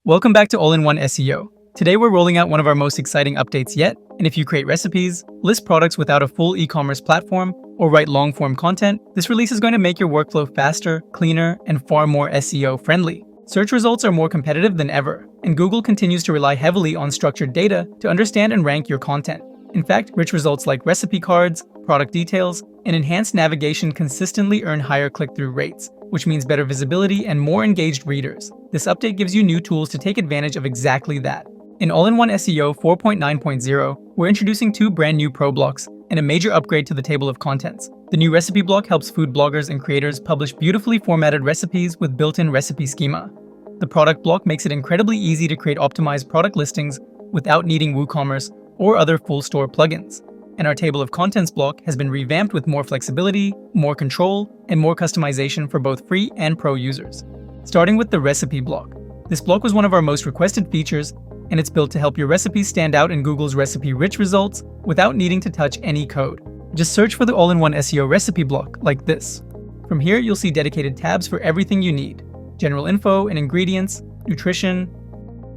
Welcome back to All In One SEO. Today we're rolling out one of our most exciting updates yet, and if you create recipes, list products without a full e-commerce platform, or write long-form content, this release is going to make your workflow faster, cleaner, and far more SEO friendly. Search results are more competitive than ever, and Google continues to rely heavily on structured data to understand and rank your content. In fact, rich results like recipe cards, product details, and enhanced navigation consistently earn higher click-through rates, which means better visibility and more engaged readers. This update gives you new tools to take advantage of exactly that. In All In One SEO 4.9.0, we're introducing two brand new pro blocks and a major upgrade to the table of contents. The new recipe block helps food bloggers and creators publish beautifully formatted recipes with built-in recipe schema. The product block makes it incredibly easy to create optimized product listings without needing WooCommerce or other full store plugins. And our table of contents block has been revamped with more flexibility, more control, and more customization for both free and pro users. Starting with the recipe block. This block was one of our most requested features, and it's built to help your recipes stand out in Google's recipe-rich results without needing to touch any code. Just search for the All In One SEO recipe block like this. From here, you'll see dedicated tabs for everything you need: general info and ingredients, nutrition,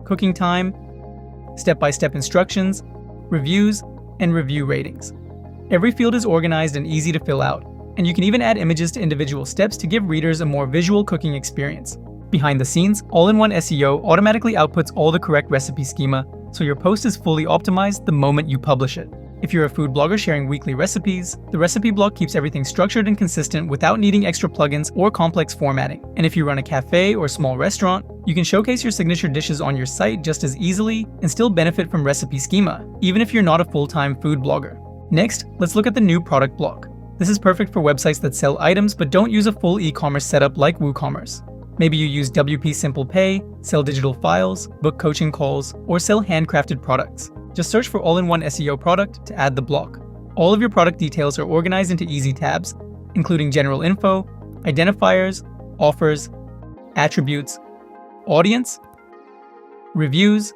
cooking time, step-by-step instructions, reviews, and review ratings. Every field is organized and easy to fill out, and you can even add images to individual steps to give readers a more visual cooking experience. Behind the scenes, All In One SEO automatically outputs all the correct recipe schema, so your post is fully optimized the moment you publish it. If you're a food blogger sharing weekly recipes, the recipe block keeps everything structured and consistent without needing extra plugins or complex formatting. And if you run a cafe or small restaurant, you can showcase your signature dishes on your site just as easily and still benefit from recipe schema, even if you're not a full-time food blogger. Next, let's look at the new product block. This is perfect for websites that sell items but don't use a full e-commerce setup like WooCommerce. Maybe you use WP Simple Pay, sell digital files, book coaching calls, or sell handcrafted products. Just search for All In One SEO product to add the block. All of your product details are organized into easy tabs, including general info, identifiers, offers, attributes, audience, reviews,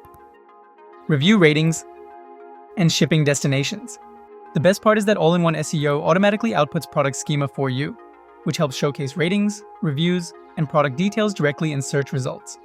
review ratings, and shipping destinations. The best part is that All In One SEO automatically outputs product schema for you, which helps showcase ratings, reviews, and product details directly in search results.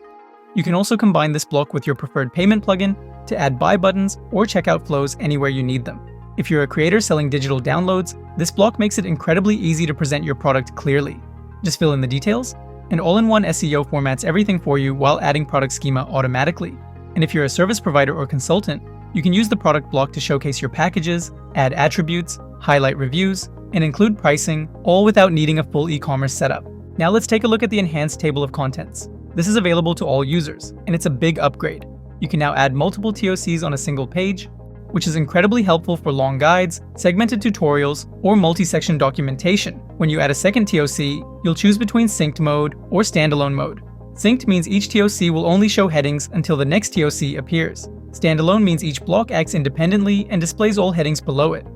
You can also combine this block with your preferred payment plugin to add buy buttons or checkout flows anywhere you need them. If you're a creator selling digital downloads, this block makes it incredibly easy to present your product clearly. Just fill in the details, and All In One SEO formats everything for you while adding product schema automatically. And if you're a service provider or consultant, you can use the product block to showcase your packages, add attributes, highlight reviews, and include pricing, all without needing a full e-commerce setup. Now let's take a look at the enhanced table of contents. This is available to all users, and it's a big upgrade. You can now add multiple ToCs on a single page, which is incredibly helpful for long guides, segmented tutorials, or multi-section documentation. When you add a second ToC, you'll choose between synced mode or standalone mode. Synced means each ToC will only show headings until the next ToC appears. Standalone means each block acts independently and displays all headings below it.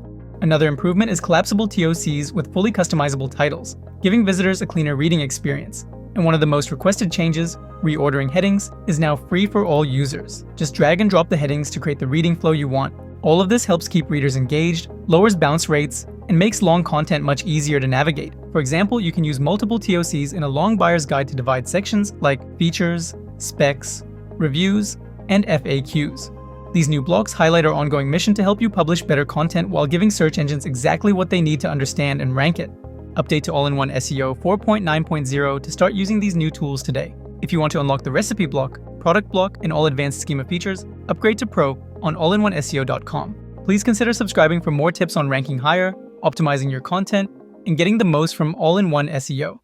Another improvement is collapsible ToCs with fully customizable titles, giving visitors a cleaner reading experience. And one of the most requested changes, reordering headings, is now free for all users. Just drag and drop the headings to create the reading flow you want. All of this helps keep readers engaged, lowers bounce rates, and makes long content much easier to navigate. For example, you can use multiple ToCs in a long buyer's guide to divide sections like features, specs, reviews, and FAQs. These new blocks highlight our ongoing mission to help you publish better content while giving search engines exactly what they need to understand and rank it. Update to All In One SEO 4.9.0 to start using these new tools today. If you want to unlock the recipe block, product block, and all advanced schema features, upgrade to Pro on allinoneseo.com. Please consider subscribing for more tips on ranking higher, optimizing your content, and getting the most from All In One SEO.